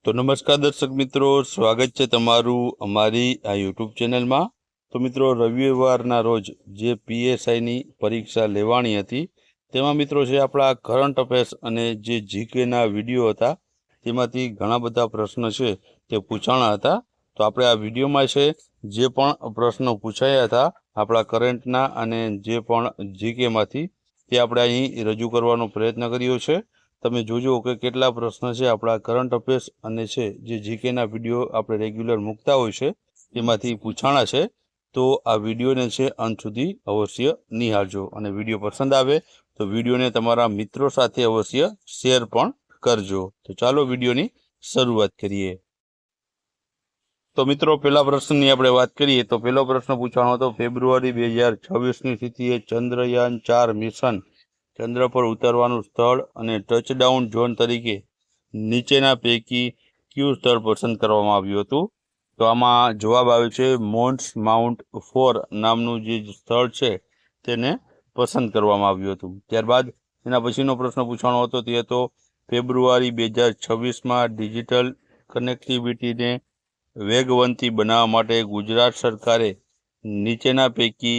तो नमस्कार दर्शक मित्रों, स्वागत है तमारू अमारी आ यूट्यूब चैनल में। तो मित्रों, रविवारना रोज जे पीएसआई नी परीक्षा लेवानी हती तेमां मित्रों छे आपणा करंट अफेर्स अने जे जीके ना विडियो हता तेमांथी घणा बधा प्रश्न छे ते पूछाणा हता। तो आपणे आ विडियोमां छे जे पण प्रश्नो पूछाया हता आपणा करंटना अने जे पण जीके मांथी ते आपणे અહીં રજૂ કરવાનો પ્રયત્ન કર્યો છે। તમે જોજો કે કેટલા પ્રશ્ન છે આપણા કરંટ અફેર્સ અને છે જે જીકેના વિડીયો આપણે રેગ્યુલર મૂકતા હોય છે તેમાંથી પૂછાણા છે। તો આ વિડીયોને છે અંત સુધી અવશ્ય નિહાળજો અને વિડીયો પસંદ આવે તો વિડીયોને તમારા મિત્રો સાથે અવશ્ય શેર પણ કરજો। તો ચાલો વિડીયોની શરૂઆત કરીએ। तो मित्रों, पहला प्रश्न की आपणे बात करिए तो पहलो प्रश्न पूछवानो हतो फेब्रुआरी 2026 ની સ્થિતિએ ચંદ્રયાન 4 मिशन चंद्र पर उतरवानुं स्थळ अने टचडाउन झोन तरीके नीचेना पैकी क्यू स्थळ पसंद करवामां आव्युं हतुं। तो आमां जवाब आवे छे मोन्स माउंट 4 नामनुं जे स्थळ छे तेने पसंद करवामां आव्युं हतुं। त्यारबाद एना पछीनो प्रश्न पूछवानो हतो ते हतो फेब्रुआरी 2026 में डिजिटल कनेक्टिविटीने वेगवंती बनावा माटे गुजरात सरकारे नीचेना पैकी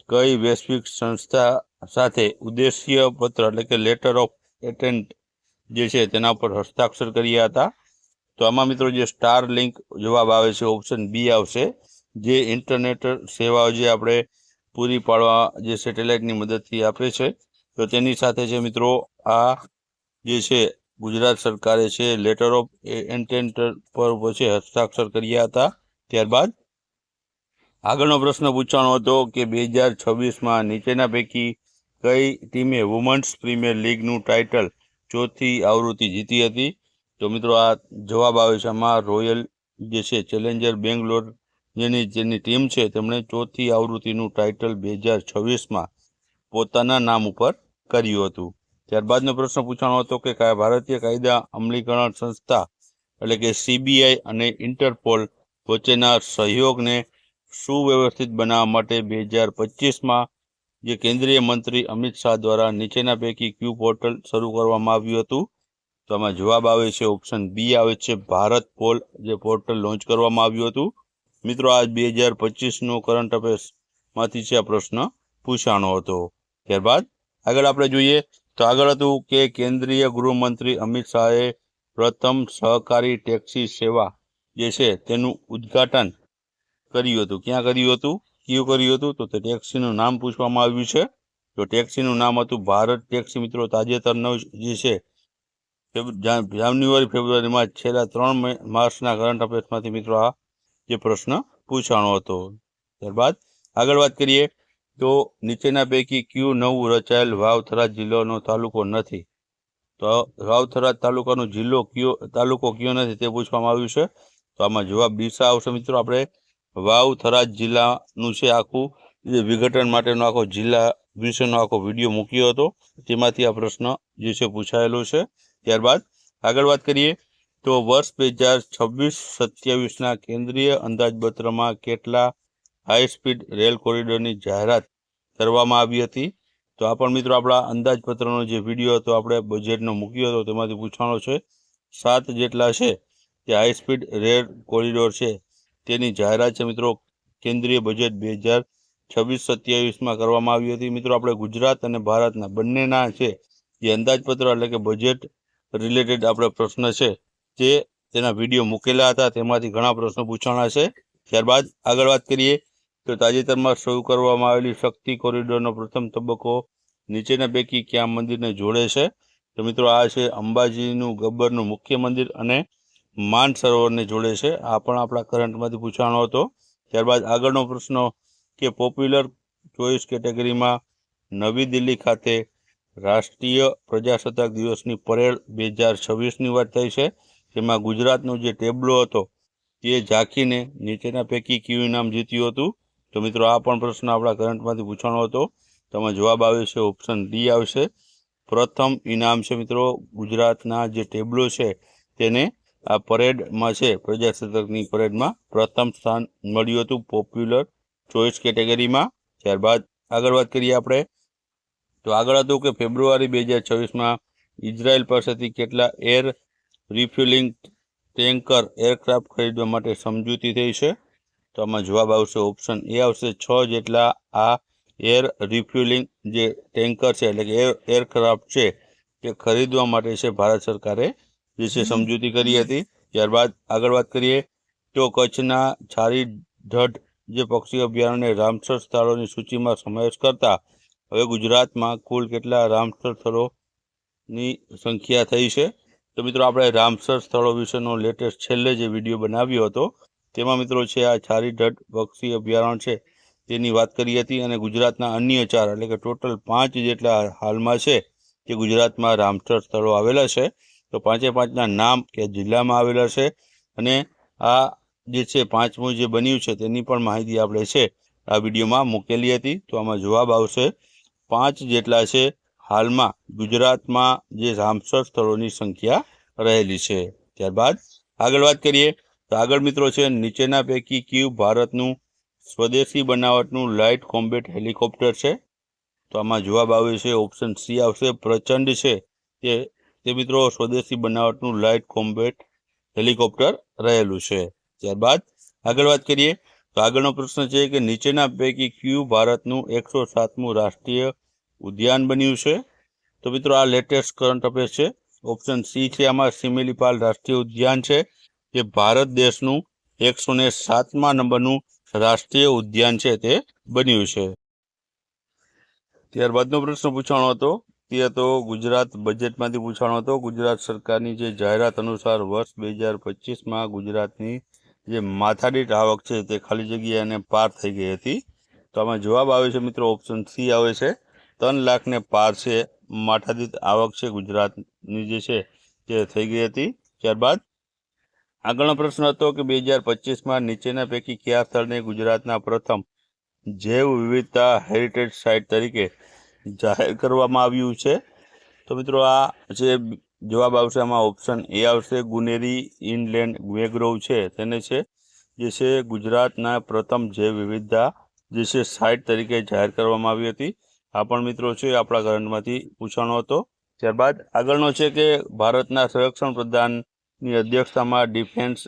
कई वैश्विक संस्था साथे उद्देश्य पत्र एटले के लेटर ऑफ इंटेंट जे छे तेना पर हस्ताक्षर कर्या हता। तो आमां मित्रों जे स्टार लिंक जवाब आवे छे ऑप्शन बी आवशे, जे इंटरनेट सेवा जे आपणे पूरी पाडवा जे सेटेलाइटनी मददथी आपे छे तो तेनी साथे छे मित्रों आ जे छे गुजरात सरकारे छे लेटर ऑफ इंटेंट पर पछी हस्ताक्षर कर्या हता। त्यारबाद आगळनो प्रश्न पूछवानो हतो के 2026 में नीचेना पैकी कई टीमे वुमन्स प्रीमियर लीगनुं टाइटल चौथी आवृत्ति जीती हती। तो मित्रों आ जवाब आवे छे आमां रॉयल जे छे चेलेन्जर बेंगलोर जेनी टीम छे तेमणे चौथी आवृत्तिनुं टाइटल 2026 में पोताना नाम उपर कर्युं हतुं। त्यारबादनो प्रश्न पूछवानो हतो के भारतीय कायदा अमलीकरण संस्था एटले के सीबीआई अने इंटरपोल वच्चेना सहयोगने सुव्यवस्थित बनावा माटे 2025 में जे केंद्रीय मंत्री अमित शाह द्वारा नीचेना पैकी क्यू पोर्टल शुरू करवामां आव्युं हतुं। तो आमां जवाब आवे छे ऑप्शन बी आवे छे भारत पोल जे पोर्टल लॉन्च करवामां आव्युं हतुं। मित्रों आज 2025 नो करंट अफेर्स मांथी छे आ प्रश्न पूछाणो हतो। त्यारबाद आगळ आपणे जोईए तो आगळ हतुं के केंद्रीय गृहमंत्री अमित शाहे प्रथम सहकारी टेक्सी सेवा जे छे तेनुं उद्घाटन कर्युं हतुं। क्यां कर्युं हतुं, क्युं कर्युं हतुं तो टेक्सीनुं नाम पूछवामां आव्युं छे। तो टेक्सीनुं नाम हतुं भारत टेक्सी। मित्रों ताजेतरनो जे छे जान्युआरी फेब्रुआरी में छेल्ला 3 मासना करंट अफेर्समांथी मित्रों आ जे प्रश्न पूछाणो हतो। त्यारबाद आगळ वात करीए तो नीचेना पैकी क्यू नवुं रचाયેલ वावथरा जिल्लानो तालुको नथी। तो वावथरा तालुकानो जिल्लो तालुको क्यो नथी ते पूछवामां आव्युं छे। तो आमां जवाब ડીસા आवशे। मित्रों आपणे वावथरा जिल्लानुं छे आखुं जे विघटन माटेनो आखो जिल्ला विशेनो आखो विडियो मूक्यो हतो तेमांथी आ प्रश्न जे छे पूछायेलो छे। त्यारबाद आगळ वात करीए तो वर्ष 2026-27 ना केंद्रीय अंदाजपत्रमां केटला हाई स्पीड रेल कोरिडोरनी जाहेरात करवामां आवी हती। तो आ पण मित्रों आपणा अंदाजपत्रनो जे विडियो हतो आपणे बजेटनो मूक्यो हतो तेमांथी पूछवानो छे। 7 जेटला छे ते हाई स्पीड रेल कोरिडोर छे तेनी जाहेरात छे मित्रों केंद्रीय बजेट 2026-27 में करवामां आवी हती। मित्रों आपणे गुजरात अने भारतना बंनेना छे जे अंदाजपत्र एटले के बजेट रिलेटेड आपणे प्रश्न छे ते तेना विडियो मूकेला हता तेमांथी घणा प्रश्नो पूछाणा छे। त्यारबाद आगळ वात करीए तो ताजेतरमां शरू करवामां आवेली शक्ति कोरिडोरनो प्रथम तबक्को नीचेना पैकी क्या मंदिरने जोड़े छे। तो मित्रों आ छे अंबाजीनुं गब्बरनुं मुख्य मंदिर अने मानसरोवरने जोड़े छे। आ पण आपणा करंटमांथी पूछाणो हतो। त्यारबाद आगळनो प्रश्न के पॉप्युलर चॉइस केटेगरीमां नवी दिल्ही खाते राष्ट्रीय प्रजासत्ताक दिवसनी परेड 2026 ની વાત થઈ છે તેમાં ગુજરાતનો જે ટેબ્લો હતો તે ઝાંખીને નીચેના પૈકી કયું ઇનામ જીત્યું હતું। તો મિત્રો આ પણ પ્રશ્ન આપણા કરંટમાંથી પૂછવાનો હતો। તો આમાં જવાબ આવે છે ઓપ્શન ડી આવશે। પ્રથમ ઇનામ છે મિત્રો ગુજરાતના જે ટેબ્લો છે તેને આ પરેડમાં છે પ્રજાસત્તાકની પરેડમાં પ્રથમ સ્થાન મળ્યું હતું પોપ્યુલર ચોઇસ કેટેગરીમાં। ત્યારબાદ આગળ વાત કરીએ આપણે તો આગળ હતું કે ફેબ્રુઆરી 2026 માં ઇઝરાયલ પાસેથી કેટલા એર રિફ્યુલિંગ ટેન્કર એરક્રાફ્ટ ખરીદવા માટે સમજૂતી થઈ છે? તો આમાં જવાબ આવશે ઓપ્શન એ આવશે 6 જેટલા આ એર રિફ્યુલિંગ જે ટેન્કર છે એટલે કે એરક્રાફ્ટ છે તે ખરીદવા માટે છે ભારત સરકારે જે છે સમજૂતી કરી હતી। ત્યારબાદ આગળ વાત કરીએ તો કચ્છના છારીઢઢ જે પક્ષી અભયારણ્ય રામસર સ્થળોની સૂચિમાં સમાવેશ કરતા હવે ગુજરાતમાં કુલ કેટલા રામસર સ્થળોની સંખ્યા થઈ છે? તો મિત્રો આપણે રામસર સ્થળો વિશેનો લેટેસ્ટ છેલ્લે જે વિડીયો બનાવ્યો હતો તેમાં મિત્રો છે આ છારીઢઢ પક્ષી અભયારણ્ય છે તેની વાત કરી હતી અને ગુજરાતના અન્ય 4 એટલે કે ટોટલ 5 જેટલા હાલમાં છે કે ગુજરાતમાં રામસર સ્થળો આવેલા છે। તો 5-5ના નામ કે જિલ્લામાં આવેલા છે અને આ જે છે 5મું જે બન્યું છે તેની પણ માહિતી આપણે છે આ વિડીયોમાં મૂકેલી હતી। તો આમાં જવાબ આવશે 5 જેટલા છે હાલમાં ગુજરાતમાં જે રામસર સ્થળોની સંખ્યા રહેલી છે। ત્યારબાદ આગળ વાત કરીએ તો આગળ મિત્રો છે નીચેના પૈકી કયું ભારતનું સ્વદેશી બનાવટનું લાઇટ કોમ્બેટ હેલિકોપ્ટર છે? તો આમાં જવાબ આવે છે ઓપ્શન સી આવશે પ્રચંડ છે તે મિત્રો સ્વદેશી બનાવટનું લાઇટ કોમ્બેટ હેલિકોપ્ટર રહેલું છે। ત્યારબાદ આગળ વાત કરીએ તો આગળનો પ્રશ્ન છે કે નીચેના પૈકી કયું ભારતનું 107મું રાષ્ટ્રીય ઉદ્યાન બન્યું છે? તો મિત્રો આ લેટેસ્ટ કરંટ અફેર્સ છે। ઓપ્શન સી છે આમાં સિમિલીપાલ રાષ્ટ્રીય ઉદ્યાન છે જે ભારત દેશનું 107મા નંબરનું રાષ્ટ્રીય ઉદ્યાન છે તે બન્યું છે। ત્યારબાદનો પ્રશ્ન પૂછાણો હતો તે હતો ગુજરાત બજેટમાંથી પૂછાણો હતો। ગુજરાત સરકારની જે જાહેરાત અનુસાર વર્ષ 2025માં ગુજરાતની જે માથાદીઠ આવક છે તે ખાલી જગ્યાને પાર થઈ ગઈ હતી। તો આમાં જવાબ આવે છે મિત્રો ઓપ્શન સી આવે છે 3 લાખને પાર છે માથાદીઠ આવક છે ગુજરાતની જે છે તે થઈ ગઈ હતી। ત્યારબાદ આગળનો પ્રશ્ન હતો કે 2025માં નીચેના પૈકી કયા સ્થળને ગુજરાતના પ્રથમ જૈવ વિવિધતા હેરિટેજ સાઇટ તરીકે જાહેર કરવામાં આવ્યું છે? તો મિત્રો આ જે જવાબ આવશે આમાં ઓપ્શન એ આવશે ગુનેરી ઇનલેન્ડ મેંગ્રોવ છે તેને છે જે છે ગુજરાતના પ્રથમ જૈવ વિવિધતા જે છે સાઇટ તરીકે જાહેર કરવામાં આવી હતી। આ પણ મિત્રો છે આપણા કરંટમાંથી પૂછાણો હતો। ત્યારબાદ આગળનો છે કે ભારતના સંરક્ષણ પ્રધાનની અધ્યક્ષતામાં ડિફેન્સ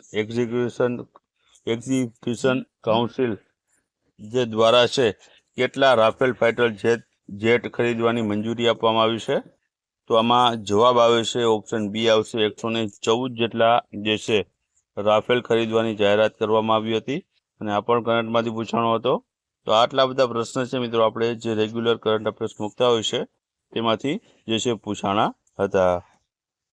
એક્ઝિક્યુશન કાઉન્સિલ જે દ્વારા છે કેટલા રાફેલ ફાઇટર જેટ ખરીદવાની મંજૂરી આપવામાં આવી છે? તો આમાં જવાબ આવે છે ઓપ્શન બી આવશે 114 જેટલા જે છે રાફેલ ખરીદવાની જાહેરાત કરવામાં આવી હતી અને આ પણ કરંટમાંથી પૂછાણો હતો। તો આટલા બધા પ્રશ્ન છે મિત્રો આપણે જે રેગ્યુલર કરંટ અફેર્સ મૂકતા હોય છે તેમાંથી જે છે પૂછાણા હતા।